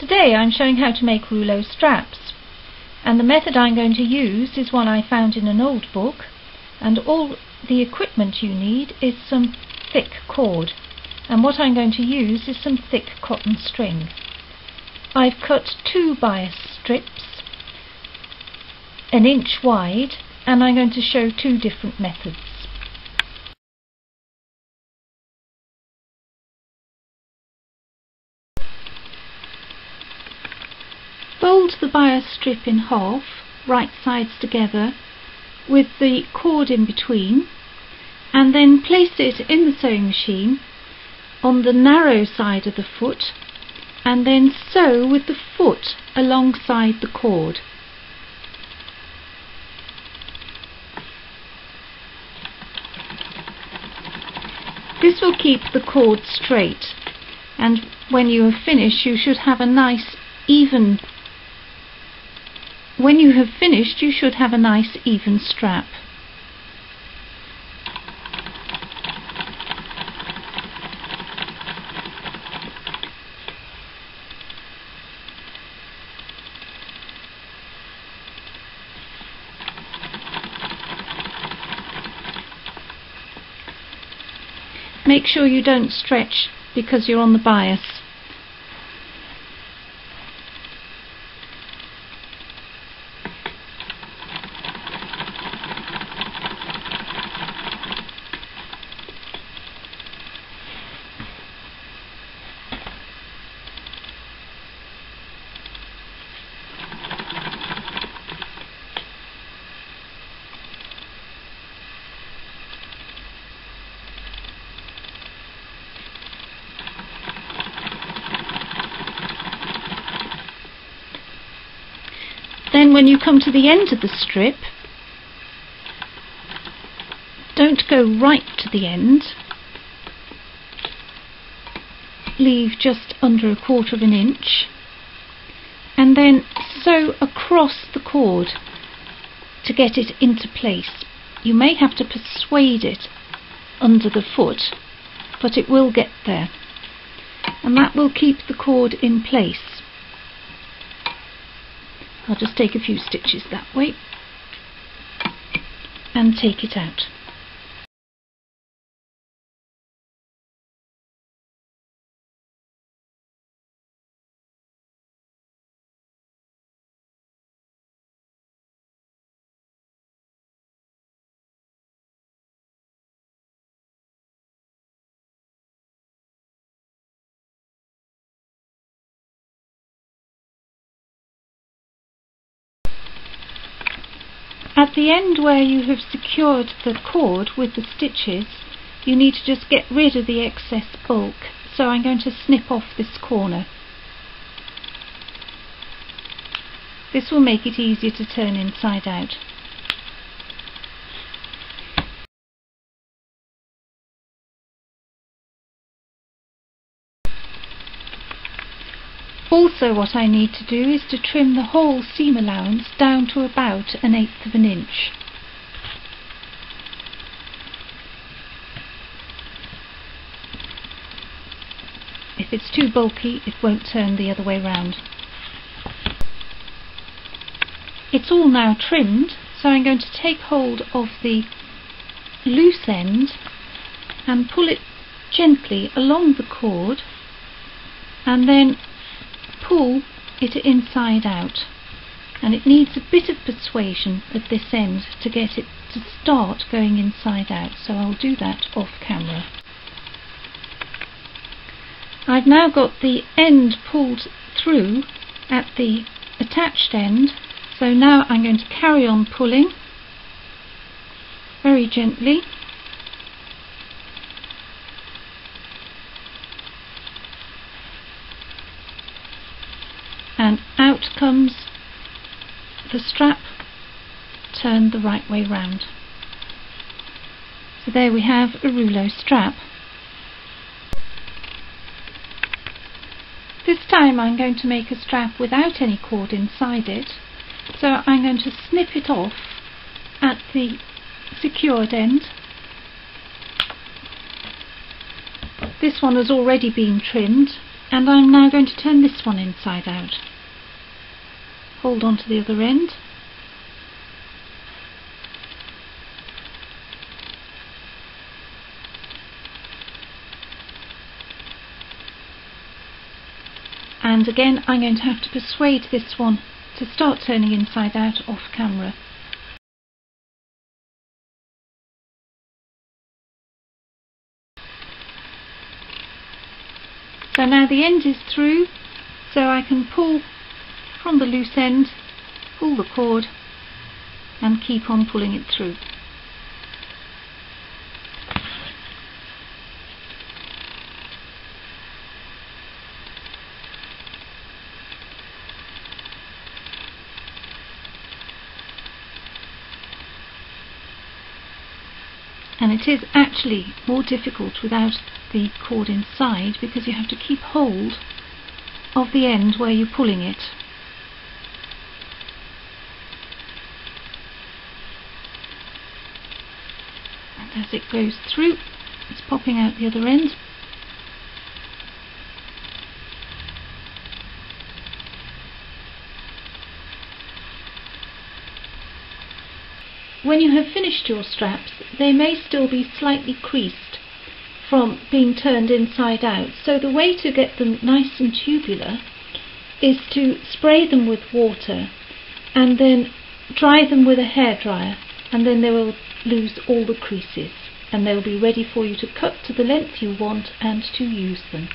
Today I'm showing how to make rouleau straps, and the method I'm going to use is one I found in an old book, and all the equipment you need is some thick cord, and what I'm going to use is some thick cotton string. I've cut 2 bias strips 1 inch wide, and I'm going to show 2 different methods. Fold the bias strip in half, right sides together, with the cord in between, and then place it in the sewing machine on the narrow side of the foot, and then sew with the foot alongside the cord. This will keep the cord straight, and when you have finished you should have a nice even strap. Make sure you don't stretch because you're on the bias. Then when you come to the end of the strip, don't go right to the end, leave just under 1/4 inch, and then sew across the cord to get it into place. You may have to persuade it under the foot, but it will get there, and that will keep the cord in place. I'll just take a few stitches that way and take it out. At the end where you have secured the cord with the stitches, you need to just get rid of the excess bulk, so I'm going to snip off this corner. This will make it easier to turn inside out. Also, what I need to do is to trim the whole seam allowance down to about 1/8 inch. If it's too bulky, it won't turn the other way round. It's all now trimmed, so I'm going to take hold of the loose end and pull it gently along the cord, and then pull it inside out, and it needs a bit of persuasion at this end to get it to start going inside out, so I'll do that off camera. I've now got the end pulled through at the attached end, so now I'm going to carry on pulling very gently. And out comes the strap turned the right way round. So there we have a rouleau strap. This time I'm going to make a strap without any cord inside it, so I'm going to snip it off at the secured end. This one has already been trimmed, And I'm now going to turn this one inside out. Hold on to the other end. And again, I'm going to have to persuade this one to start turning inside out off camera. So now the end is through, so I can pull from the loose end, pull the cord and keep on pulling it through. And it is actually more difficult without the cord inside, because you have to keep hold of the end where you're pulling it. And as it goes through, it's popping out the other end. When you have finished your straps, they may still be slightly creased from being turned inside out, so the way to get them nice and tubular is to spray them with water and then dry them with a hairdryer, and then they will lose all the creases and they will be ready for you to cut to the length you want and to use them.